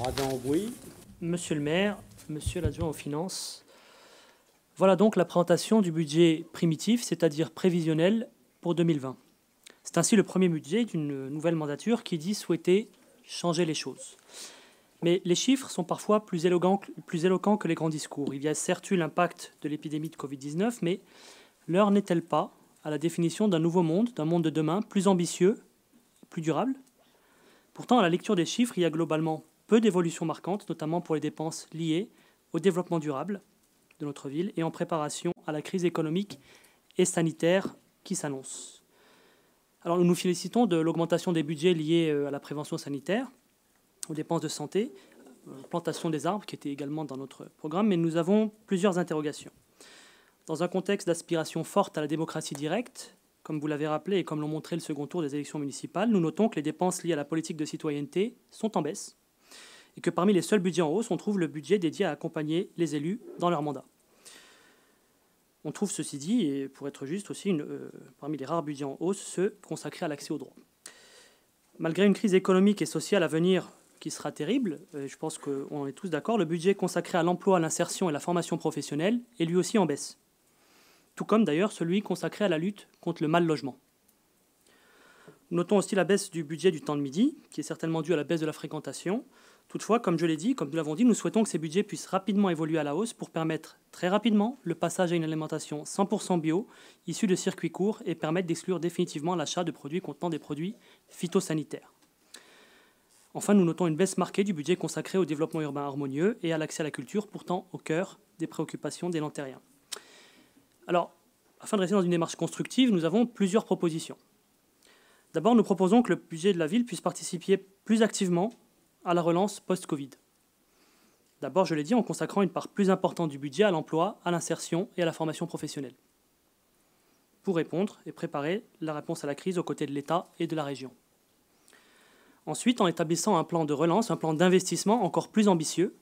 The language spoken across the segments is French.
Adam Bouy. Monsieur le maire, monsieur l'adjoint aux finances, voilà donc la présentation du budget primitif, c'est-à-dire prévisionnel pour 2020. C'est ainsi le premier budget d'une nouvelle mandature qui dit souhaiter changer les choses. Mais les chiffres sont parfois plus éloquents que les grands discours. Il y a certes eu l'impact de l'épidémie de Covid-19, mais l'heure n'est-elle pas à la définition d'un nouveau monde, d'un monde de demain plus ambitieux, plus durable? Pourtant, à la lecture des chiffres, il y a globalement peu d'évolutions marquantes, notamment pour les dépenses liées au développement durable de notre ville et en préparation à la crise économique et sanitaire qui s'annonce. Alors nous nous félicitons de l'augmentation des budgets liés à la prévention sanitaire, aux dépenses de santé, plantation des arbres qui était également dans notre programme, mais nous avons plusieurs interrogations. Dans un contexte d'aspiration forte à la démocratie directe, comme vous l'avez rappelé et comme l'ont montré le second tour des élections municipales, nous notons que les dépenses liées à la politique de citoyenneté sont en baisse et que parmi les seuls budgets en hausse, on trouve le budget dédié à accompagner les élus dans leur mandat. On trouve, ceci dit, et pour être juste aussi, parmi les rares budgets en hausse, ceux consacrés à l'accès aux droits. Malgré une crise économique et sociale à venir qui sera terrible, je pense qu'on est tous d'accord, le budget consacré à l'emploi, l'insertion et la formation professionnelle est lui aussi en baisse. Tout comme d'ailleurs celui consacré à la lutte contre le mal-logement. Nous notons aussi la baisse du budget du temps de midi, qui est certainement due à la baisse de la fréquentation. Toutefois, comme je l'ai dit, comme nous l'avons dit, nous souhaitons que ces budgets puissent rapidement évoluer à la hausse pour permettre très rapidement le passage à une alimentation 100% bio, issue de circuits courts, et permettre d'exclure définitivement l'achat de produits contenant des produits phytosanitaires. Enfin, nous notons une baisse marquée du budget consacré au développement urbain harmonieux et à l'accès à la culture, pourtant au cœur des préoccupations des Lantériens. Alors, afin de rester dans une démarche constructive, nous avons plusieurs propositions. D'abord, nous proposons que le budget de la ville puisse participer plus activement à la relance post-Covid. D'abord, je l'ai dit, en consacrant une part plus importante du budget à l'emploi, à l'insertion et à la formation professionnelle, pour répondre et préparer la réponse à la crise aux côtés de l'État et de la région. Ensuite, en établissant un plan de relance, un plan d'investissement encore plus ambitieux,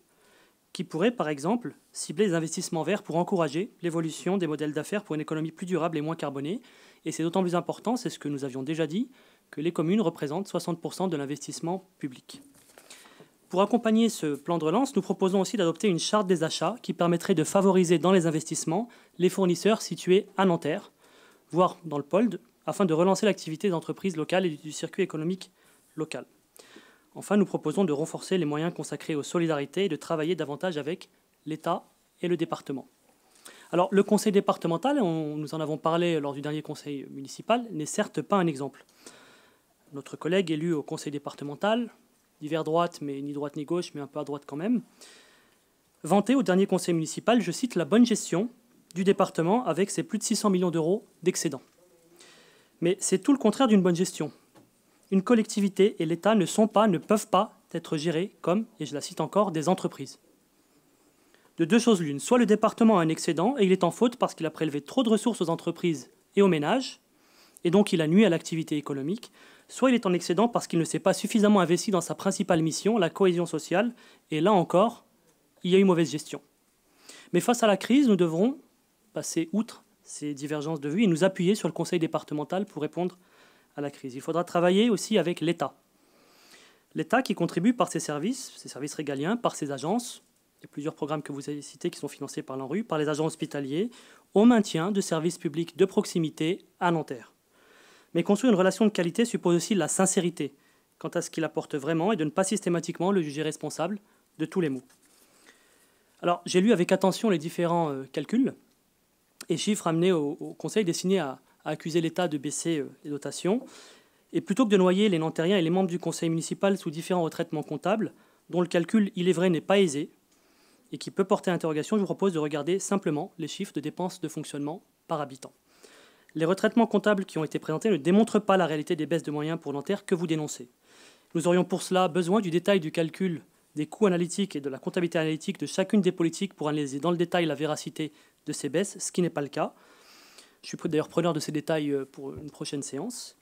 qui pourrait, par exemple, cibler les investissements verts pour encourager l'évolution des modèles d'affaires pour une économie plus durable et moins carbonée. Et c'est d'autant plus important, c'est ce que nous avions déjà dit, que les communes représentent 60% de l'investissement public. Pour accompagner ce plan de relance, nous proposons aussi d'adopter une charte des achats qui permettrait de favoriser dans les investissements les fournisseurs situés à Nanterre, voire dans le POLD, afin de relancer l'activité des entreprises locales et du circuit économique local. Enfin, nous proposons de renforcer les moyens consacrés aux solidarités et de travailler davantage avec l'État et le département. Alors, le conseil départemental, nous en avons parlé lors du dernier conseil municipal, n'est certes pas un exemple. Notre collègue élu au conseil départemental, divers droite, mais ni droite ni gauche, mais un peu à droite quand même, vantait au dernier conseil municipal, je cite, la bonne gestion du département avec ses plus de 600 millions d'euros d'excédent. Mais c'est tout le contraire d'une bonne gestion. Une collectivité et l'État ne peuvent pas être gérés comme, et je la cite encore, des entreprises. De deux choses l'une, soit le département a un excédent et il est en faute parce qu'il a prélevé trop de ressources aux entreprises et aux ménages, et donc il a nui à l'activité économique, soit il est en excédent parce qu'il ne s'est pas suffisamment investi dans sa principale mission, la cohésion sociale, et là encore, il y a eu mauvaise gestion. Mais face à la crise, nous devrons passer outre ces divergences de vues et nous appuyer sur le conseil départemental pour répondre à la crise. Il faudra travailler aussi avec l'État. L'État qui contribue par ses services régaliens, par ses agences, il y a plusieurs programmes que vous avez cités qui sont financés par l'ANRU, par les agents hospitaliers, au maintien de services publics de proximité à Nanterre. Mais construire une relation de qualité suppose aussi la sincérité quant à ce qu'il apporte vraiment et de ne pas systématiquement le juger responsable de tous les maux. Alors, j'ai lu avec attention les différents calculs et chiffres amenés au Conseil destinés à accuser l'État de baisser les dotations. Et plutôt que de noyer les Nantériens et les membres du Conseil municipal sous différents retraitements comptables, dont le calcul, il est vrai, n'est pas aisé et qui peut porter à interrogation, je vous propose de regarder simplement les chiffres de dépenses de fonctionnement par habitant. Les retraitements comptables qui ont été présentés ne démontrent pas la réalité des baisses de moyens pour Nanterre que vous dénoncez. Nous aurions pour cela besoin du détail du calcul des coûts analytiques et de la comptabilité analytique de chacune des politiques pour analyser dans le détail la véracité de ces baisses, ce qui n'est pas le cas. Je suis d'ailleurs preneur de ces détails pour une prochaine séance.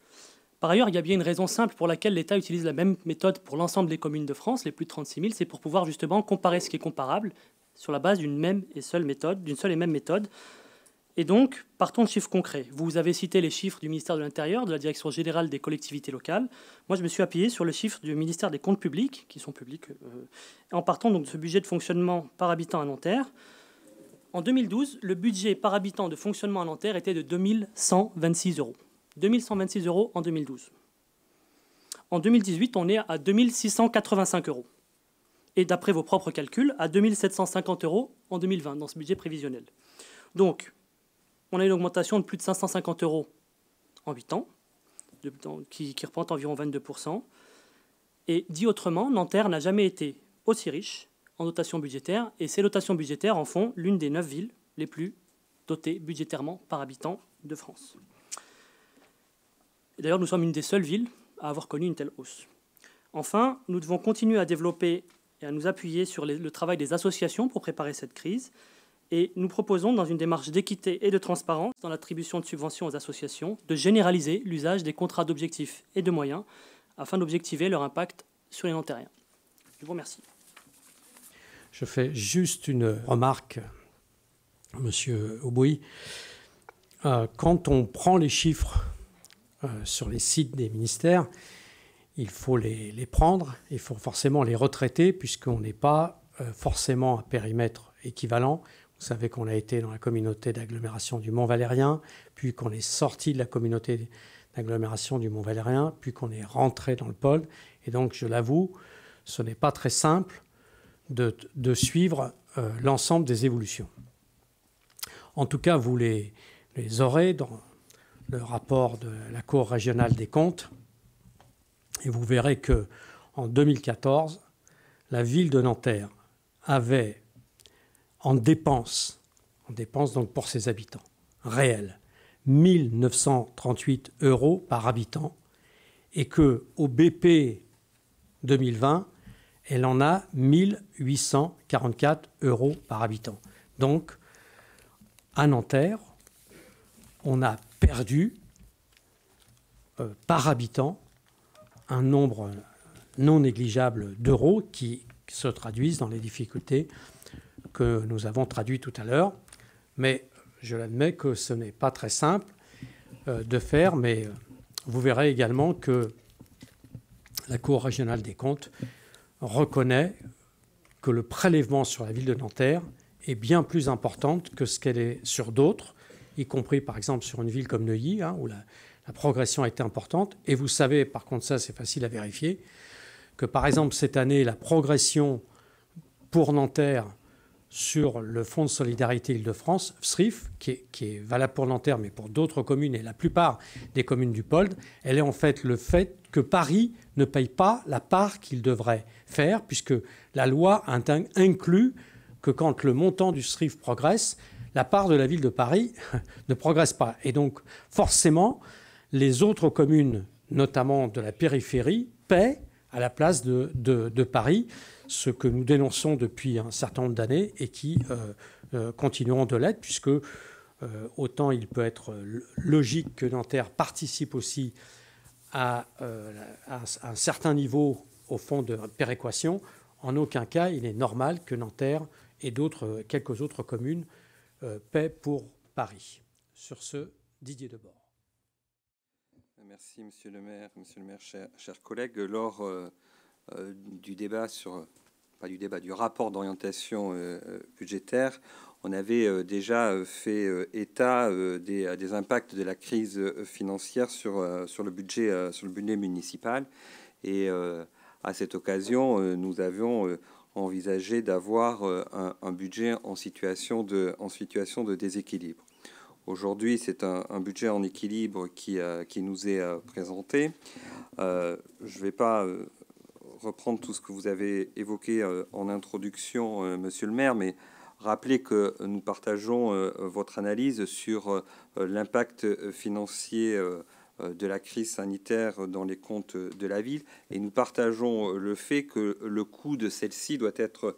Par ailleurs, il y a bien une raison simple pour laquelle l'État utilise la même méthode pour l'ensemble des communes de France, les plus de 36 000, c'est pour pouvoir justement comparer ce qui est comparable sur la base d'une seule et même méthode. Et donc, partons de chiffres concrets. Vous avez cité les chiffres du ministère de l'Intérieur, de la Direction générale des collectivités locales. Moi, je me suis appuyé sur le chiffre du ministère des Comptes publics, qui sont publics, en partant donc de ce budget de fonctionnement par habitant à Nanterre. En 2012, le budget par habitant de fonctionnement à Nanterre était de 2126 euros. 2126 euros en 2012. En 2018, on est à 2685 euros. Et d'après vos propres calculs, à 2750 euros en 2020, dans ce budget prévisionnel. Donc, on a une augmentation de plus de 550 euros en 8 ans, qui représente environ 22%. Et dit autrement, Nanterre n'a jamais été aussi riche en dotation budgétaire, et ces dotations budgétaires en font l'une des 9 villes les plus dotées budgétairement par habitant de France. D'ailleurs, nous sommes une des seules villes à avoir connu une telle hausse. Enfin, nous devons continuer à développer et à nous appuyer sur le travail des associations pour préparer cette crise. Et nous proposons, dans une démarche d'équité et de transparence dans l'attribution de subventions aux associations, de généraliser l'usage des contrats d'objectifs et de moyens afin d'objectiver leur impact sur les Nantériens. Je vous remercie. Je fais juste une remarque, Monsieur Aubry. Quand on prend les chiffres sur les sites des ministères, il faut les prendre, il faut forcément les retraiter, puisqu'on n'est pas forcément à périmètre équivalent. Vous savez qu'on a été dans la communauté d'agglomération du Mont-Valérien, puis qu'on est sorti de la communauté d'agglomération du Mont-Valérien, puis qu'on est rentré dans le pôle. Et donc, je l'avoue, ce n'est pas très simple de suivre l'ensemble des évolutions. En tout cas, vous les aurez dans le rapport de la Cour régionale des comptes, et vous verrez qu'en 2014, la ville de Nanterre avait en dépenses donc pour ses habitants réels, 1 938 euros par habitant, et qu'au BP 2020, elle en a 1 844 euros par habitant. Donc, à Nanterre, on a perdu par habitant un nombre non négligeable d'euros qui se traduisent dans les difficultés que nous avons traduites tout à l'heure. Mais je l'admets que ce n'est pas très simple de faire, mais vous verrez également que la Cour régionale des comptes reconnaît que le prélèvement sur la ville de Nanterre est bien plus importante que ce qu'elle est sur d'autres, y compris par exemple sur une ville comme Neuilly, où la progression a été importante. Et vous savez, par contre, ça c'est facile à vérifier, que par exemple cette année, la progression pour Nanterre sur le Fonds de solidarité Île-de-France, FSRIF, qui est valable pour Nanterre, mais pour d'autres communes et la plupart des communes du POLD, elle est en fait le fait que Paris ne paye pas la part qu'il devrait faire, puisque la loi inclut que quand le montant du FSRIF progresse, la part de la ville de Paris ne progresse pas. Et donc, forcément, les autres communes, notamment de la périphérie, paient à la place de Paris, ce que nous dénonçons depuis un certain nombre d'années et qui continueront de l'être, puisque autant il peut être logique que Nanterre participe aussi à un certain niveau au fond de péréquation, en aucun cas il est normal que Nanterre et quelques autres communes paient pour Paris. Sur ce, Didier Debord. Merci, Monsieur le maire, chers collègues. Lors du débat du rapport d'orientation budgétaire, on avait déjà fait état des impacts de la crise financière sur le budget municipal. Et à cette occasion, nous avions envisagé d'avoir un budget en situation de déséquilibre. Aujourd'hui, c'est un budget en équilibre qui nous est présenté. Je ne vais pas reprendre tout ce que vous avez évoqué en introduction, Monsieur le maire, mais rappeler que nous partageons votre analyse sur l'impact financier de la crise sanitaire dans les comptes de la ville, et nous partageons le fait que le coût de celle-ci doit être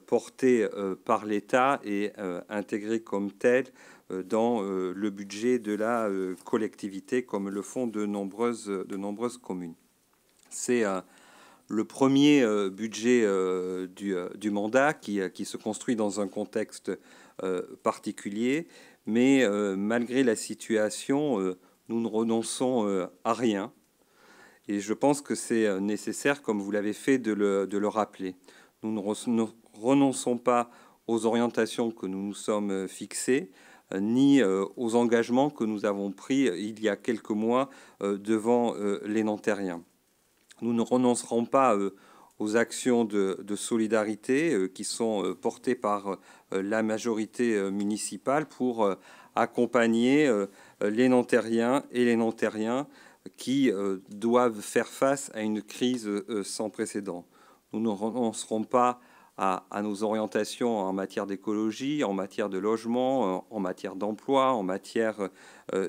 porté par l'État et intégré comme tel dans le budget de la collectivité, comme le font de nombreuses communes. C'est le premier budget du mandat qui se construit dans un contexte particulier, mais malgré la situation, nous ne renonçons à rien. Et je pense que c'est nécessaire, comme vous l'avez fait, de le rappeler. Nous ne renonçons pas aux orientations que nous nous sommes fixées, ni aux engagements que nous avons pris il y a quelques mois devant les Nanterriens. Nous ne renoncerons pas aux actions de solidarité qui sont portées par la majorité municipale pour accompagner les Nanterriens et les Nanterriens qui doivent faire face à une crise sans précédent. Nous ne renoncerons pas à nos orientations en matière d'écologie, en matière de logement, en matière d'emploi, en matière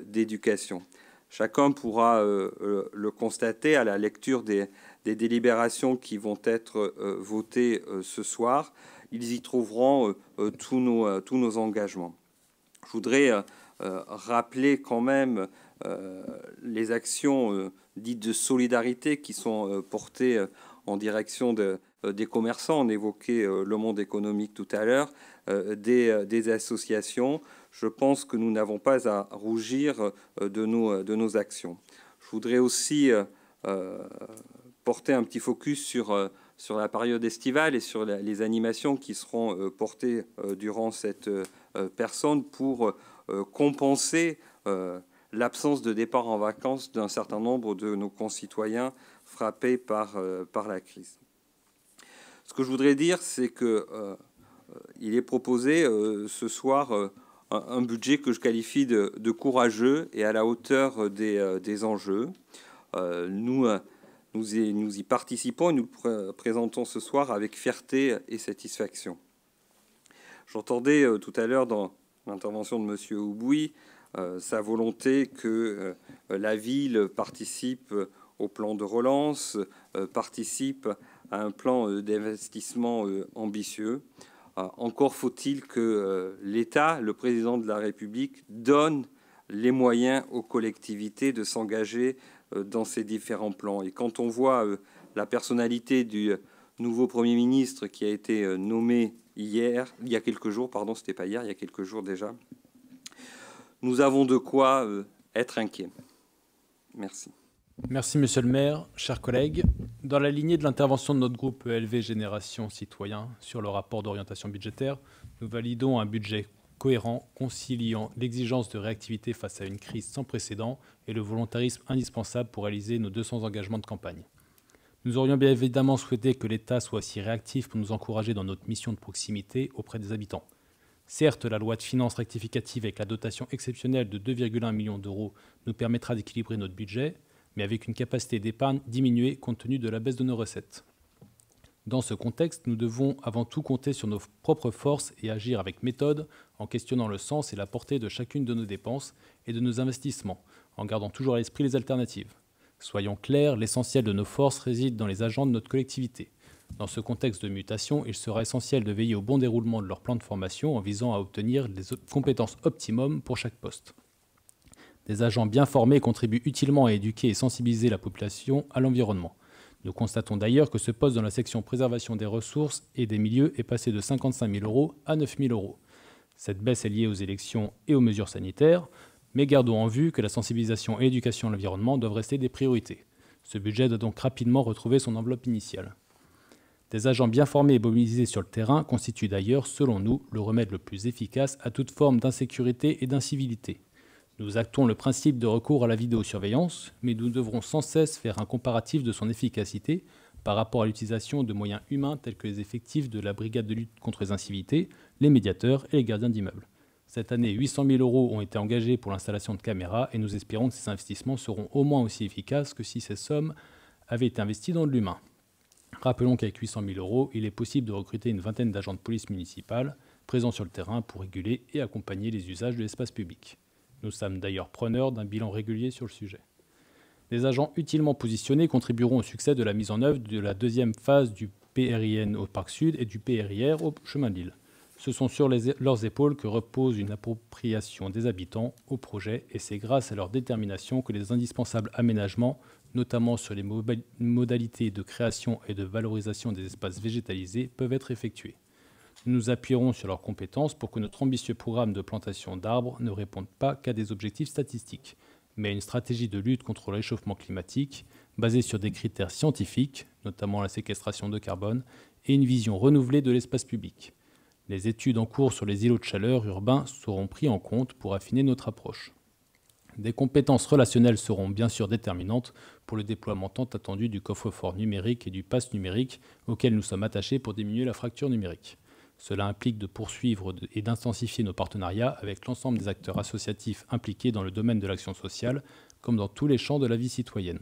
d'éducation. Chacun pourra le constater à la lecture des délibérations qui vont être votées ce soir. Ils y trouveront tous nos engagements. Je voudrais rappeler quand même les actions dites de solidarité qui sont portées en direction des commerçants. On évoquait le monde économique tout à l'heure, des associations. Je pense que nous n'avons pas à rougir de nos actions. Je voudrais aussi porter un petit focus sur la période estivale et sur les animations qui seront portées durant cette période pour compenser l'absence de départ en vacances d'un certain nombre de nos concitoyens frappés par la crise. Ce que je voudrais dire, c'est qu'il est proposé ce soir un budget que je qualifie de courageux et à la hauteur des enjeux. Nous y participons et nous le présentons ce soir avec fierté et satisfaction. J'entendais tout à l'heure dans l'intervention de M. Houboui sa volonté que la ville participe au plan de relance, participe à un plan d'investissement ambitieux. Encore faut-il que l'État, le président de la République, donne les moyens aux collectivités de s'engager dans ces différents plans. Et quand on voit la personnalité du nouveau Premier ministre qui a été nommé il y a quelques jours, pardon, c'était pas hier, il y a quelques jours déjà, nous avons de quoi être inquiets. Merci. Merci, Monsieur le maire. Chers collègues, dans la lignée de l'intervention de notre groupe ELV Génération Citoyen sur le rapport d'orientation budgétaire, nous validons un budget cohérent, conciliant l'exigence de réactivité face à une crise sans précédent et le volontarisme indispensable pour réaliser nos 200 engagements de campagne. Nous aurions bien évidemment souhaité que l'État soit aussi réactif pour nous encourager dans notre mission de proximité auprès des habitants. Certes, la loi de finances rectificative avec la dotation exceptionnelle de 2,1 millions d'euros nous permettra d'équilibrer notre budget, mais avec une capacité d'épargne diminuée compte tenu de la baisse de nos recettes. Dans ce contexte, nous devons avant tout compter sur nos propres forces et agir avec méthode en questionnant le sens et la portée de chacune de nos dépenses et de nos investissements, en gardant toujours à l'esprit les alternatives. Soyons clairs, l'essentiel de nos forces réside dans les agents de notre collectivité. Dans ce contexte de mutation, il sera essentiel de veiller au bon déroulement de leur plan de formation en visant à obtenir les compétences optimum pour chaque poste. Des agents bien formés contribuent utilement à éduquer et sensibiliser la population à l'environnement. Nous constatons d'ailleurs que ce poste dans la section préservation des ressources et des milieux est passé de 55 000 € à 9 000 €. Cette baisse est liée aux élections et aux mesures sanitaires, mais gardons en vue que la sensibilisation et l'éducation à l'environnement doivent rester des priorités. Ce budget doit donc rapidement retrouver son enveloppe initiale. Des agents bien formés et mobilisés sur le terrain constituent d'ailleurs, selon nous, le remède le plus efficace à toute forme d'insécurité et d'incivilité. Nous actons le principe de recours à la vidéosurveillance, mais nous devrons sans cesse faire un comparatif de son efficacité par rapport à l'utilisation de moyens humains tels que les effectifs de la brigade de lutte contre les incivilités, les médiateurs et les gardiens d'immeubles. Cette année, 800 000 € ont été engagés pour l'installation de caméras et nous espérons que ces investissements seront au moins aussi efficaces que si ces sommes avaient été investies dans de l'humain. Rappelons qu'avec 800 000 €, il est possible de recruter une vingtaine d'agents de police municipale présents sur le terrain pour réguler et accompagner les usages de l'espace public. Nous sommes d'ailleurs preneurs d'un bilan régulier sur le sujet. Des agents utilement positionnés contribueront au succès de la mise en œuvre de la deuxième phase du PRIN au Parc Sud et du PRIR au Chemin de l'Île. Ce sont sur leurs épaules que repose une appropriation des habitants au projet et c'est grâce à leur détermination que les indispensables aménagements, notamment sur les modalités de création et de valorisation des espaces végétalisés, peuvent être effectués. Nous nous appuierons sur leurs compétences pour que notre ambitieux programme de plantation d'arbres ne réponde pas qu'à des objectifs statistiques, mais à une stratégie de lutte contre le réchauffement climatique basée sur des critères scientifiques, notamment la séquestration de carbone, et une vision renouvelée de l'espace public. Les études en cours sur les îlots de chaleur urbains seront prises en compte pour affiner notre approche. Des compétences relationnelles seront bien sûr déterminantes pour le déploiement tant attendu du coffre-fort numérique et du pass numérique auquel nous sommes attachés pour diminuer la fracture numérique. Cela implique de poursuivre et d'intensifier nos partenariats avec l'ensemble des acteurs associatifs impliqués dans le domaine de l'action sociale, comme dans tous les champs de la vie citoyenne.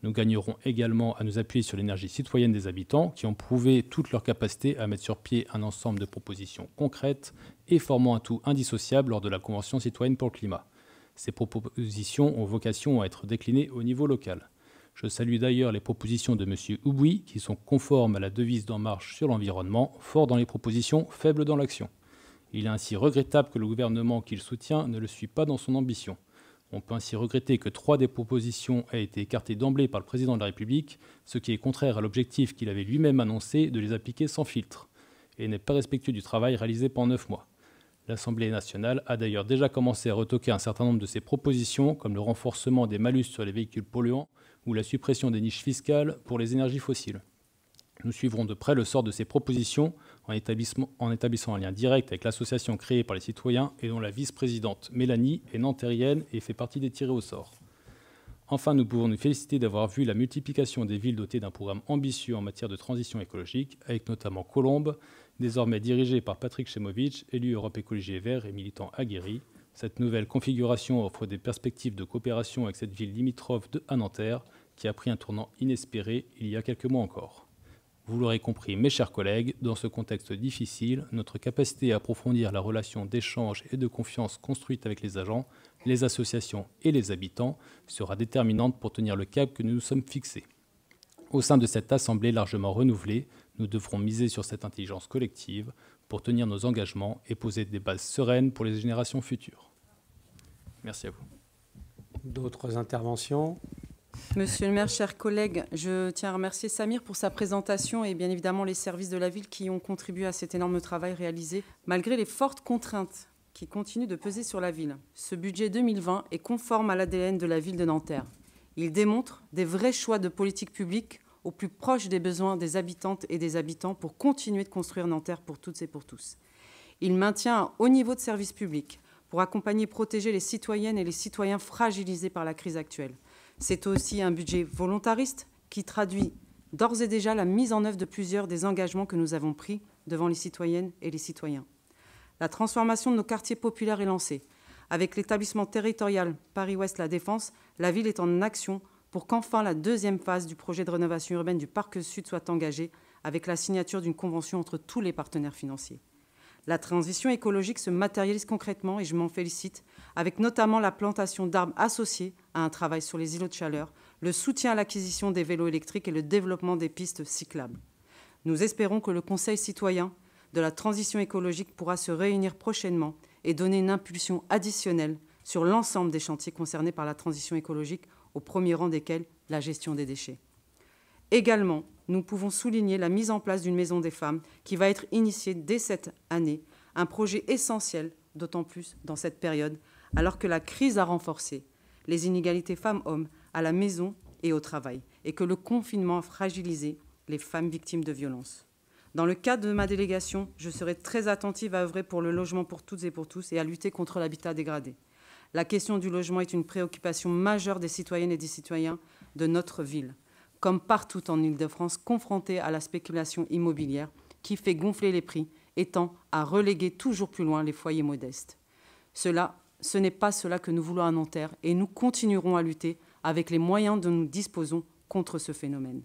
Nous gagnerons également à nous appuyer sur l'énergie citoyenne des habitants qui ont prouvé toute leur capacité à mettre sur pied un ensemble de propositions concrètes et formant un tout indissociable lors de la Convention citoyenne pour le climat. Ces propositions ont vocation à être déclinées au niveau local. Je salue d'ailleurs les propositions de M. Houboui qui sont conformes à la devise d'En Marche sur l'environnement, fort dans les propositions, faible dans l'action. Il est ainsi regrettable que le gouvernement qu'il soutient ne le suive pas dans son ambition. On peut ainsi regretter que 3 des propositions aient été écartées d'emblée par le président de la République, ce qui est contraire à l'objectif qu'il avait lui-même annoncé de les appliquer sans filtre, et n'est pas respectueux du travail réalisé pendant 9 mois. L'Assemblée nationale a d'ailleurs déjà commencé à retoquer un certain nombre de ses propositions, comme le renforcement des malus sur les véhicules polluants ou la suppression des niches fiscales pour les énergies fossiles. Nous suivrons de près le sort de ces propositions en établissant un lien direct avec l'association créée par les citoyens et dont la vice-présidente Mélanie est nantérienne et fait partie des tirés au sort. Enfin, nous pouvons nous féliciter d'avoir vu la multiplication des villes dotées d'un programme ambitieux en matière de transition écologique, avec notamment Colombes, désormais dirigée par Patrick Chemovitch, élu Europe Écologie et Verts et militant aguerri. Cette nouvelle configuration offre des perspectives de coopération avec cette ville limitrophe à Nanterre, qui a pris un tournant inespéré il y a quelques mois encore. Vous l'aurez compris, mes chers collègues, dans ce contexte difficile, notre capacité à approfondir la relation d'échange et de confiance construite avec les agents, les associations et les habitants sera déterminante pour tenir le cap que nous nous sommes fixés. Au sein de cette assemblée largement renouvelée, nous devrons miser sur cette intelligence collective pour tenir nos engagements et poser des bases sereines pour les générations futures. Merci à vous. D'autres interventions ? Monsieur le maire, chers collègues, je tiens à remercier Samir pour sa présentation et bien évidemment les services de la ville qui ont contribué à cet énorme travail réalisé. Malgré les fortes contraintes qui continuent de peser sur la ville, ce budget 2020 est conforme à l'ADN de la ville de Nanterre. Il démontre des vrais choix de politique publique au plus proche des besoins des habitantes et des habitants pour continuer de construire Nanterre pour toutes et pour tous. Il maintient un haut niveau de service public pour accompagner et protéger les citoyennes et les citoyens fragilisés par la crise actuelle. C'est aussi un budget volontariste qui traduit d'ores et déjà la mise en œuvre de plusieurs des engagements que nous avons pris devant les citoyennes et les citoyens. La transformation de nos quartiers populaires est lancée. Avec l'établissement territorial Paris-Ouest La Défense, la ville est en action pour qu'enfin la deuxième phase du projet de rénovation urbaine du Parc Sud soit engagée avec la signature d'une convention entre tous les partenaires financiers. La transition écologique se matérialise concrètement et je m'en félicite, avec notamment la plantation d'arbres associés à un travail sur les îlots de chaleur, le soutien à l'acquisition des vélos électriques et le développement des pistes cyclables. Nous espérons que le Conseil citoyen de la transition écologique pourra se réunir prochainement et donner une impulsion additionnelle sur l'ensemble des chantiers concernés par la transition écologique, au premier rang desquels la gestion des déchets. Également, nous pouvons souligner la mise en place d'une maison des femmes qui va être initiée dès cette année, un projet essentiel, d'autant plus dans cette période, alors que la crise a renforcé les inégalités femmes-hommes à la maison et au travail, et que le confinement a fragilisé les femmes victimes de violences. Dans le cadre de ma délégation, je serai très attentive à œuvrer pour le logement pour toutes et pour tous et à lutter contre l'habitat dégradé. La question du logement est une préoccupation majeure des citoyennes et des citoyens de notre ville, comme partout en Île-de-France, confrontés à la spéculation immobilière qui fait gonfler les prix et tend à reléguer toujours plus loin les foyers modestes. Ce n'est pas cela que nous voulons à Nanterre et nous continuerons à lutter avec les moyens dont nous disposons contre ce phénomène.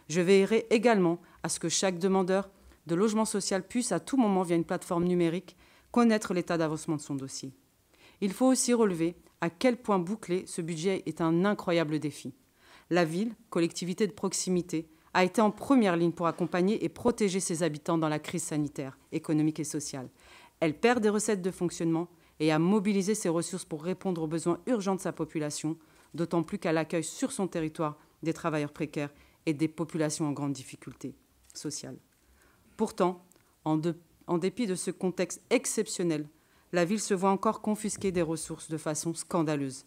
Je veillerai également à ce que chaque demandeur de logement social puisse à tout moment, via une plateforme numérique, connaître l'état d'avancement de son dossier. Il faut aussi relever à quel point boucler ce budget est un incroyable défi. La ville, collectivité de proximité, a été en première ligne pour accompagner et protéger ses habitants dans la crise sanitaire, économique et sociale. Elle perd des recettes de fonctionnement et a mobilisé ses ressources pour répondre aux besoins urgents de sa population, d'autant plus qu'elle accueille sur son territoire des travailleurs précaires et des populations en grande difficulté sociale. Pourtant, en en dépit de ce contexte exceptionnel, la ville se voit encore confisquer des ressources de façon scandaleuse.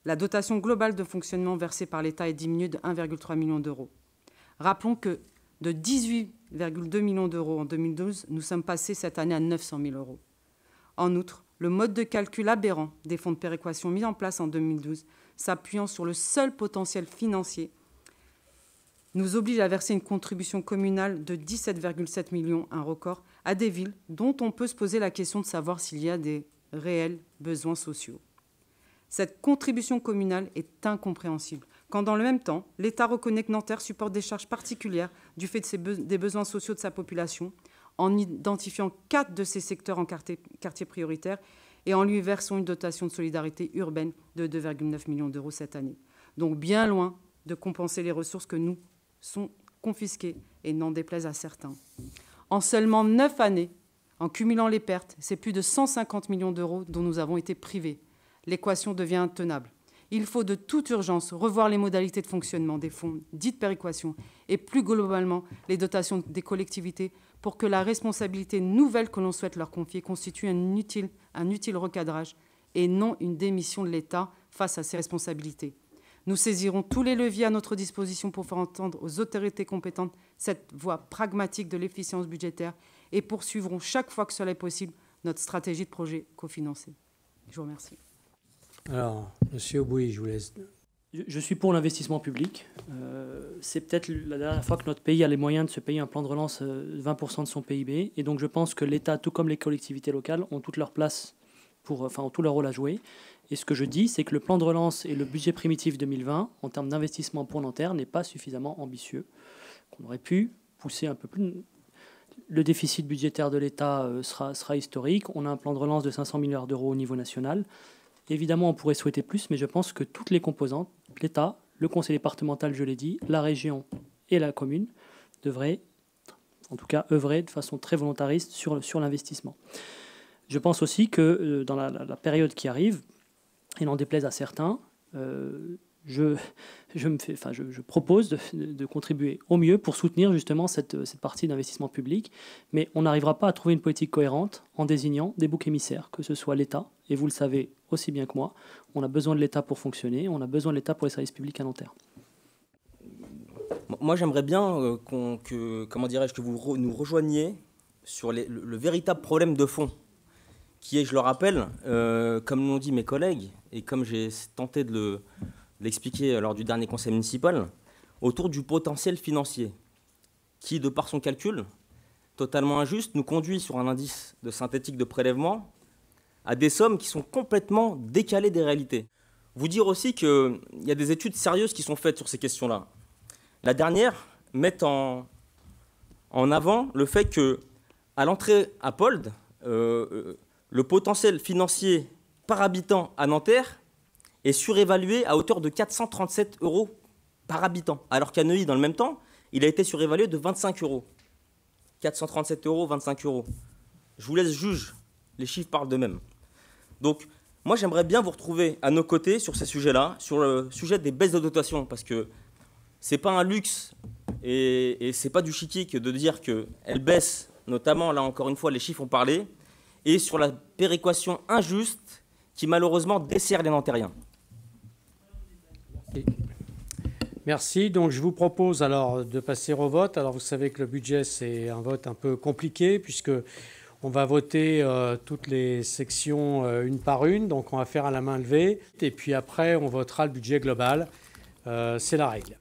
La dotation globale de fonctionnement versée par l'État est diminuée de 1,3 million d'euros. Rappelons que de 18,2 millions d'euros en 2012, nous sommes passés cette année à 900 000 euros. En outre, le mode de calcul aberrant des fonds de péréquation mis en place en 2012, s'appuyant sur le seul potentiel financier, nous oblige à verser une contribution communale de 17,7 millions, un record, à des villes dont on peut se poser la question de savoir s'il y a des réels besoins sociaux. Cette contribution communale est incompréhensible, quand dans le même temps, l'État reconnaît que Nanterre supporte des charges particulières du fait des besoins sociaux de sa population, en identifiant 4 de ces secteurs en quartier prioritaire et en lui versant une dotation de solidarité urbaine de 2,9 millions d'euros cette année. Donc bien loin de compenser les ressources que nous sont confisquées, et n'en déplaise à certains. En seulement 9 années, en cumulant les pertes, c'est plus de 150 millions d'euros dont nous avons été privés. L'équation devient intenable. Il faut de toute urgence revoir les modalités de fonctionnement des fonds dits de péréquation et plus globalement les dotations des collectivités pour que la responsabilité nouvelle que l'on souhaite leur confier constitue un utile recadrage et non une démission de l'État face à ses responsabilités. Nous saisirons tous les leviers à notre disposition pour faire entendre aux autorités compétentes cette voie pragmatique de l'efficience budgétaire et poursuivrons chaque fois que cela est possible notre stratégie de projet cofinancé. Je vous remercie. Alors, Monsieur Aubouy, je vous laisse. Je suis pour l'investissement public. C'est peut-être la dernière fois que notre pays a les moyens de se payer un plan de relance 20% de son PIB. Et donc je pense que l'État, tout comme les collectivités locales, ont toute leur place, ont tout leur rôle à jouer. Et ce que je dis, c'est que le plan de relance et le budget primitif 2020, en termes d'investissement pour Nanterre, n'est pas suffisamment ambitieux. Qu'on aurait pu pousser un peu plus. Le déficit budgétaire de l'État sera historique. On a un plan de relance de 500 milliards d'euros au niveau national. Évidemment, on pourrait souhaiter plus, mais je pense que toutes les composantes, l'État, le conseil départemental, je l'ai dit, la région et la commune, devraient, en tout cas, œuvrer de façon très volontariste sur l'investissement. Je pense aussi que dans la période qui arrive, et n'en déplaise à certains, je propose de contribuer au mieux pour soutenir justement cette partie d'investissement public, mais on n'arrivera pas à trouver une politique cohérente en désignant des boucs émissaires, que ce soit l'État, et vous le savez aussi bien que moi, on a besoin de l'État pour fonctionner, on a besoin de l'État pour les services publics à Nanterre. Moi, j'aimerais bien que vous nous rejoigniez sur le véritable problème de fond, qui est, je le rappelle, comme l'ont dit mes collègues, et comme j'ai tenté de l'expliquer lors du dernier conseil municipal, autour du potentiel financier, qui, de par son calcul, totalement injuste, nous conduit sur un indice de synthétique de prélèvement à des sommes qui sont complètement décalées des réalités. Vous dire aussi qu'il y a des études sérieuses qui sont faites sur ces questions-là. La dernière met en avant le fait qu'à l'entrée à Polde, le potentiel financier par habitant à Nanterre est surévalué à hauteur de 437 euros par habitant, alors qu'à Neuilly, dans le même temps, il a été surévalué de 25 euros. 437 euros, 25 euros. Je vous laisse juger, les chiffres parlent d'eux-mêmes. Donc, moi, j'aimerais bien vous retrouver à nos côtés sur ces sujets-là, sur le sujet des baisses de dotation, parce que c'est pas un luxe et c'est pas du chiquique de dire qu'elles baissent, notamment, là encore une fois, les chiffres ont parlé, et sur la péréquation injuste qui malheureusement dessert les Nantériens. Merci. Donc je vous propose alors de passer au vote. Alors vous savez que le budget, c'est un vote un peu compliqué puisque on va voter toutes les sections une par une. Donc on va faire à la main levée. Et puis après, on votera le budget global. C'est la règle.